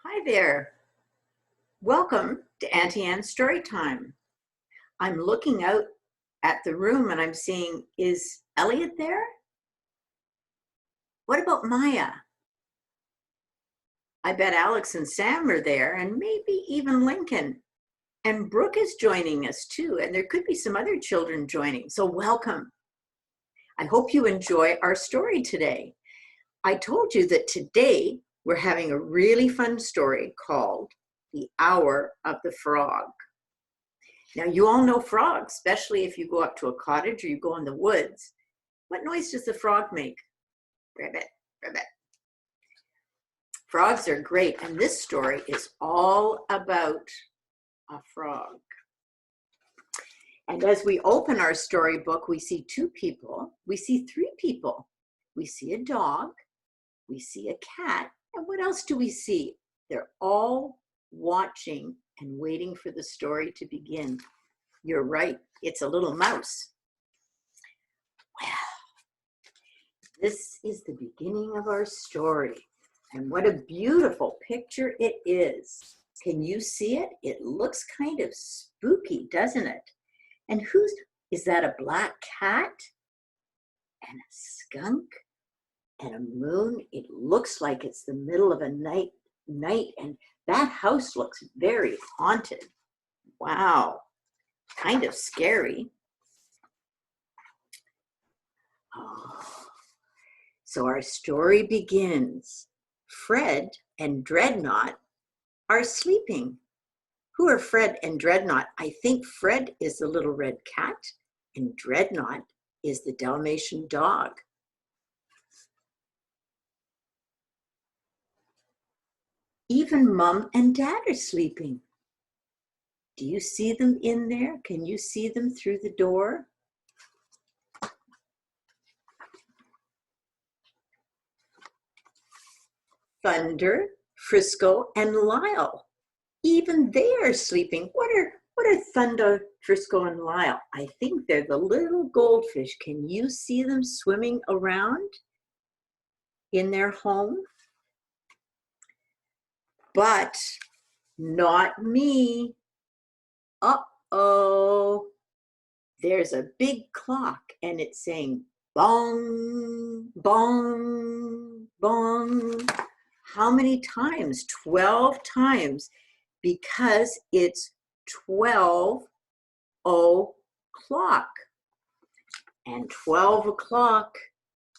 Hi there. Welcome to Auntie Anne Story Time. I'm looking out at the room and I'm seeing, is Elliot there? What about Maya? I bet Alex and Sam are there and maybe even Lincoln. And Brooke is joining us too. And there could be some other children joining. So welcome. I hope you enjoy our story today. I told you that today we're having a really fun story called The Hour of the Frog. Now, you all know frogs, especially if you go up to a cottage or you go in the woods. What noise does the frog make? Ribbit, ribbit. Frogs are great, and this story is all about a frog. And as we open our storybook, we see two people, we see three people. We see a dog, we see a cat, and what else do we see? They're all watching and waiting for the story to begin. You're right, it's a little mouse. Well, this is the beginning of our story. And what a beautiful picture it is. Can you see it? It looks kind of spooky, doesn't it? And is that a black cat? And a skunk? And a moon? It looks like it's the middle of a night, and that house looks very haunted. Wow, kind of scary. Oh. So our story begins. Fred and Dreadnought are sleeping. Who are Fred and Dreadnought? I think Fred is the little red cat and Dreadnought is the Dalmatian dog. Even Mom and Dad are sleeping. Do you see them in there? Can you see them through the door? Thunder, Frisco, and Lyle. Even they are sleeping. What are Thunder, Frisco, and Lyle? I think they're the little goldfish. Can you see them swimming around in their home? But not me. Uh-oh. There's a big clock and it's saying bong, bong, bong. How many times? 12 times, because it's 12 o'clock. And 12 o'clock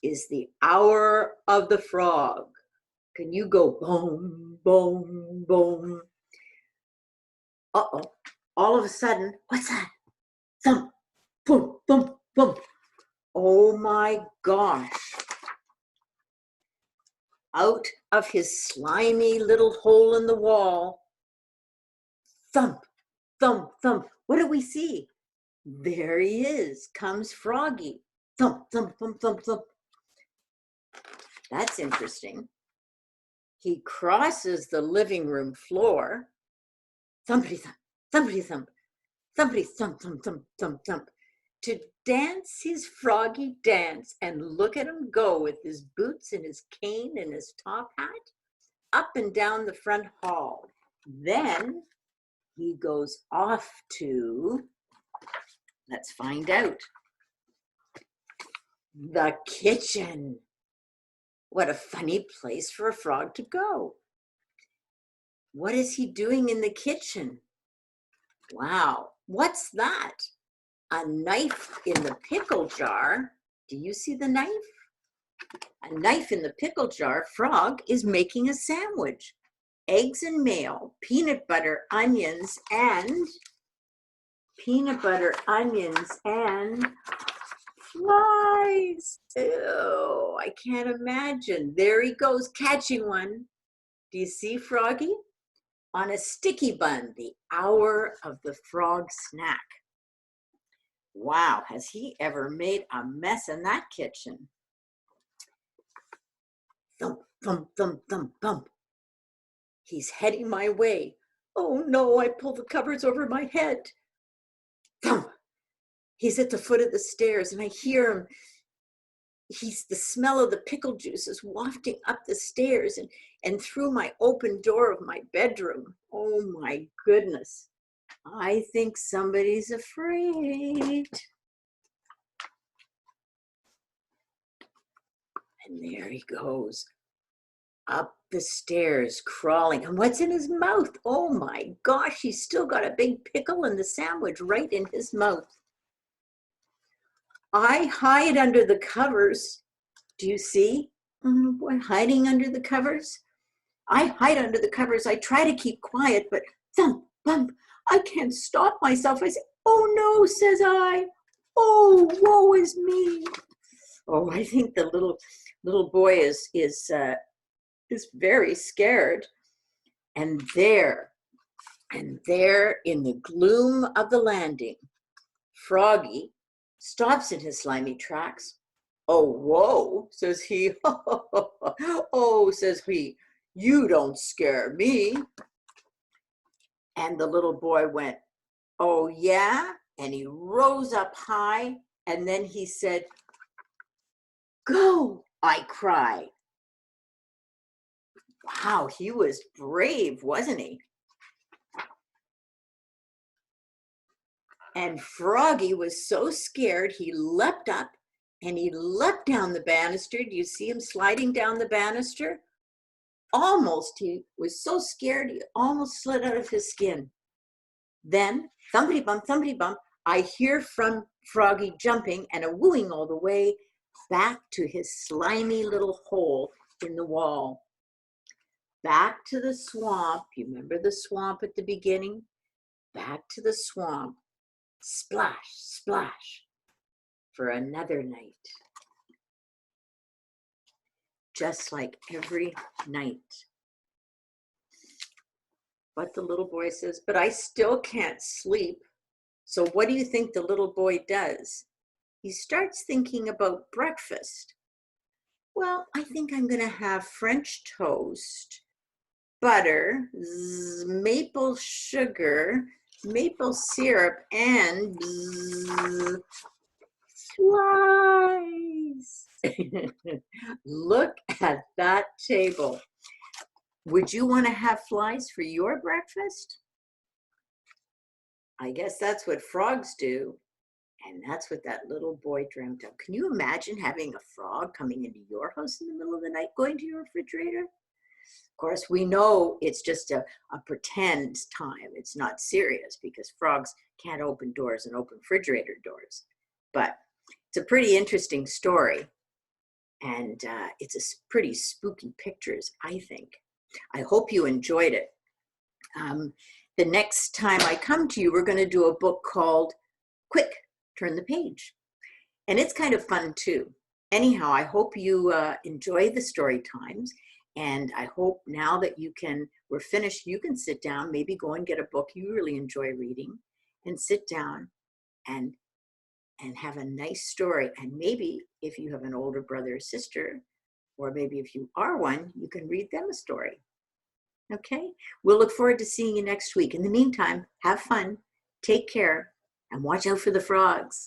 is the hour of the frog. Can you go boom, boom, boom? Uh-oh. All of a sudden, what's that? Thump, boom, boom, boom. Oh my gosh. Out of his slimy little hole in the wall, thump, thump, thump. What do we see? There he is, comes Froggy. Thump, thump, thump, thump, thump. That's interesting. He crosses the living room floor. Thumpity thump, thumpity thump, thumpity thump, thump, thump, thump, thump. To dance his froggy dance, and look at him go with his boots and his cane and his top hat up and down the front hall. Then he goes off to, let's find out, the kitchen. What a funny place for a frog to go. What is he doing in the kitchen? Wow, what's that? A knife in the pickle jar. Do you see the knife? A knife in the pickle jar. Frog is making a sandwich. Eggs and mayo, peanut butter, onions, and flies. Ew, I can't imagine. There he goes, catching one. Do you see Froggy? On a sticky bun, the hour of the frog snack. Wow, has he ever made a mess in that kitchen? Thump, thump, thump, thump, thump. He's heading my way. Oh no, I pulled the covers over my head. Thump. He's at the foot of the stairs and I hear him. the smell of the pickle juice is wafting up the stairs and through my open door of my bedroom. Oh my goodness. I think somebody's afraid. And there he goes, up the stairs, crawling. And what's in his mouth? Oh my gosh, he's still got a big pickle and the sandwich right in his mouth. I hide under the covers. Do you see? Oh boy, hiding under the covers. I hide under the covers. I try to keep quiet, but thump, bump. I can't stop myself. I say, oh no, says I. Oh, woe is me. Oh, I think the little boy is very scared. And there in the gloom of the landing, Froggy stops in his slimy tracks. Oh, whoa, says he. Oh, says he, you don't scare me. And the little boy went, oh, yeah? And he rose up high, and then he said, go, I cried. Wow, he was brave, wasn't he? And Froggy was so scared, he leapt up and he leapt down the banister. Do you see him sliding down the banister? Almost, he was so scared, he almost slid out of his skin. Then, thumpity bump, I hear from Froggy jumping and a wooing all the way back to his slimy little hole in the wall. Back to the swamp. You remember the swamp at the beginning? Back to the swamp. Splash, splash, for another night. Just like every night. But the little boy says, but I still can't sleep. So what do you think the little boy does? He starts thinking about breakfast. Well, I think I'm going to have French toast, butter, maple sugar, maple syrup, and flies. Look at that table. Would you want to have flies for your breakfast? I guess that's what frogs do. And that's what that little boy dreamt of. Can you imagine having a frog coming into your house in the middle of the night, going to your refrigerator? Of course, we know it's just a pretend time. It's not serious because frogs can't open doors and open refrigerator doors. But it's a pretty interesting story. And it's a pretty spooky pictures, I think. I hope you enjoyed it. The next time I come to you, we're going to do a book called Quick, Turn the Page. And it's kind of fun too. Anyhow, I hope you enjoy the story times. And I hope now that we're finished, you can sit down, maybe go and get a book you really enjoy reading and sit down and have a nice story. And maybe if you have an older brother or sister, or maybe if you are one, you can read them a story. Okay? We'll look forward to seeing you next week. In the meantime, have fun, take care, and watch out for the frogs.